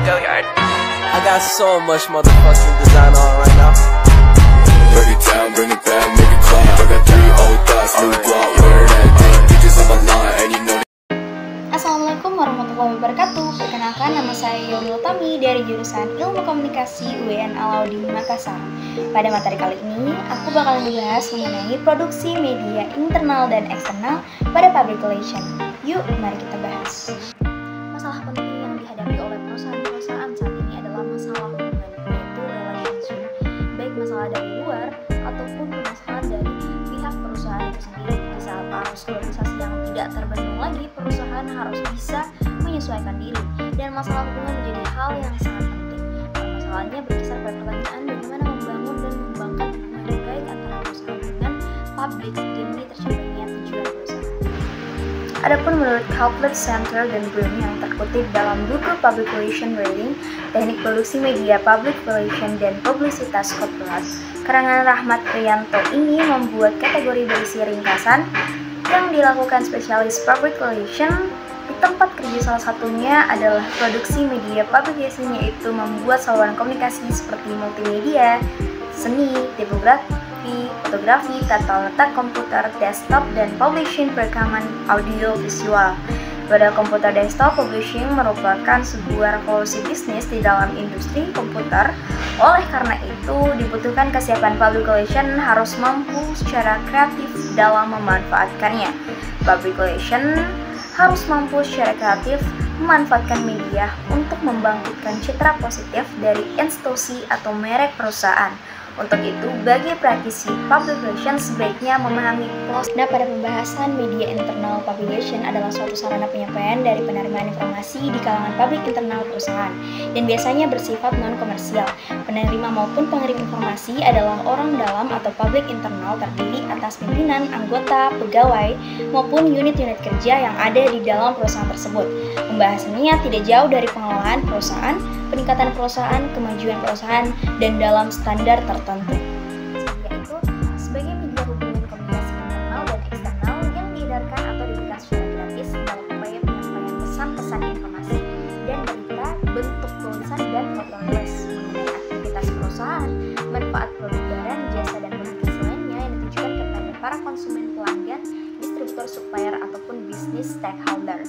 Go yard. I got so much motherfucking design on right now. Break it down, bring it back, make it clap. I got 3 old thoughts, new block, where that thing. Bitches on my line, and you know. Assalamualaikum warahmatullahi wabarakatuh. Perkenalkan, nama saya Yolil Tami dari jurusan Ilmu Komunikasi UIN Alauddin Makassar. Pada materi kali ini, aku bakal membahas mengenai produksi media internal dan eksternal pada public relation. Yuk, mari kita bahas. Masalah penting yang dihadapi oleh perusahaan-perusahaan saat ini adalah masalah hubungan, yaitu relationship, baik masalah dari luar ataupun permasalahan dari pihak perusahaan itu sendiri. Di saat arus globalisasi yang tidak terbendung lagi, perusahaan harus bisa menyesuaikan diri, dan masalah hubungan menjadi hal yang sangat penting. Permasalahannya berkisar pada pertanyaan bagaimana membangun dan mengembangkan hubungan baik antara perusahaan dengan publik demi tercapainya tujuan perusahaan. Adapun menurut Kaplan Center dan Broom yang terkutip dalam buku Public Relation Rating, Teknik Produksi Media Public Relation dan Publisitas Korporat, karangan Rahmat Priyanto ini membuat kategori berisi ringkasan yang dilakukan spesialis public relation di tempat kerja. Salah satunya adalah produksi media public relation, yaitu membuat saluran komunikasi seperti multimedia, seni, tipografi, fotografi, tata letak komputer, desktop, dan publishing perekaman audio visual. Pada komputer desktop, publishing merupakan sebuah revolusi bisnis di dalam industri komputer. Oleh karena itu, dibutuhkan kesiapan public relation harus mampu secara kreatif dalam memanfaatkannya. Public relation harus mampu secara kreatif memanfaatkan media untuk membangkitkan citra positif dari institusi atau merek perusahaan. Untuk itu, bagi praktisi public relations sebaiknya memahami proses. Nah, pada pembahasan media internal public relation adalah suatu sarana penyampaian dari penerimaan informasi di kalangan publik internal perusahaan dan biasanya bersifat non-komersial. Penerima maupun pengirim informasi adalah orang dalam atau publik internal terdiri atas pimpinan, anggota, pegawai, maupun unit-unit kerja yang ada di dalam perusahaan tersebut. Pembahasannya tidak jauh dari pengelolaan perusahaan, peningkatan perusahaan, kemajuan perusahaan, dan dalam standar tertentu, yaitu sebagai media hubungan komunikasi internal dan eksternal yang diedarkan atau diberikan secara gratis dalam upaya penyampaian pesan-pesan informasi dan berita bentuk tulisan dan foto nulis mengenai aktivitas perusahaan, manfaat produk barang, jasa, dan komunikasi lainnya yang ditujukan kepada para konsumen, pelanggan, distributor, supplier, ataupun bisnis stakeholder.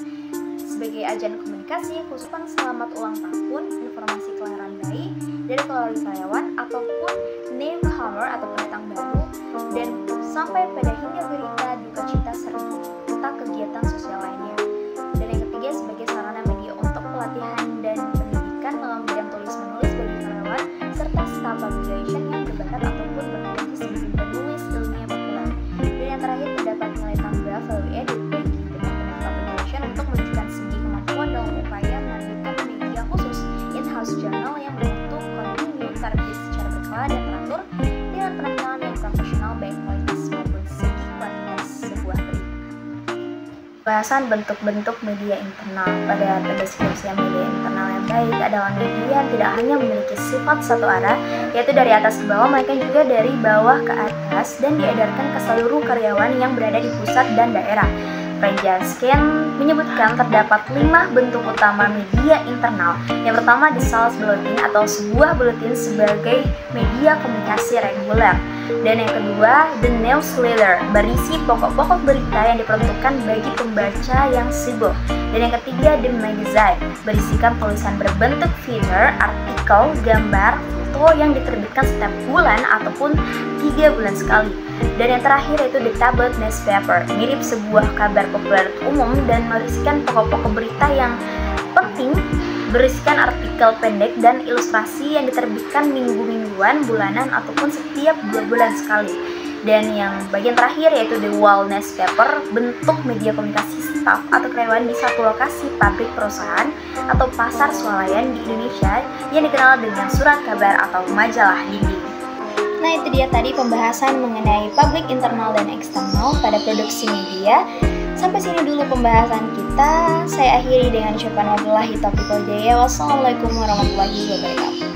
Sebagai agen komunikasi, khususnya selamat ulang tahun, informasi kelahiran bayi dari karyawan, ataupun newcomer atau pendatang baru, dan sampai pada hingga berita duka cita serta kegiatan sosial lainnya. Dan yang ketiga, sebagai sarana media untuk pelatihan dan pendidikan dalam bidang tulis-menulis bagi karyawan serta staf public relation yang berbakat ataupun berprofesi sebagai penulis ilmiah populer. Dan yang terakhir, terdapat nilai tambah value added bagi teman-teman public relation untuk menunjukkan segi kemampuan dalam upaya menerbitkan media khusus in-house journal yang berbentuk kontinu, terbit secara berkala dan teratur dengan penampilan yang profesional baik kualitas maupun segi kuantitas sebuah berita. Bahasan bentuk-bentuk media internal. Pada deskripsi media internal yang baik adalah media yang tidak hanya memiliki sifat satu arah, yaitu dari atas ke bawah, melainkan juga dari bawah ke atas dan diedarkan ke seluruh karyawan yang berada di pusat dan daerah. Prajaskin menyebutkan terdapat 5 bentuk utama media internal. Yang pertama, the sales bulletin atau sebuah buletin sebagai media komunikasi reguler. Dan yang kedua, the newsletter, berisi pokok-pokok berita yang diperuntukkan bagi pembaca yang sibuk. Dan yang ketiga, the magazine, berisikan tulisan berbentuk feature, artikel, gambar, foto yang diterbitkan setiap bulan ataupun 3 bulan sekali. Dan yang terakhir yaitu the tabloid newspaper, mirip sebuah kabar populer umum dan berisikan pokok-pokok berita yang penting, berisikan artikel pendek dan ilustrasi yang diterbitkan minggu-mingguan, bulanan, ataupun setiap 2 bulan sekali. Dan yang bagian terakhir yaitu the wall newspaper, bentuk media komunikasi staf atau karyawan di satu lokasi pabrik perusahaan atau pasar swalayan di Indonesia yang dikenal dengan surat kabar atau majalah dinding. Nah, itu dia tadi pembahasan mengenai public internal dan eksternal pada produksi media. Sampai sini dulu pembahasan kita. Saya akhiri dengan ucapan wabillahi taufiq wal hidayah. Wassalamualaikum warahmatullahi wabarakatuh.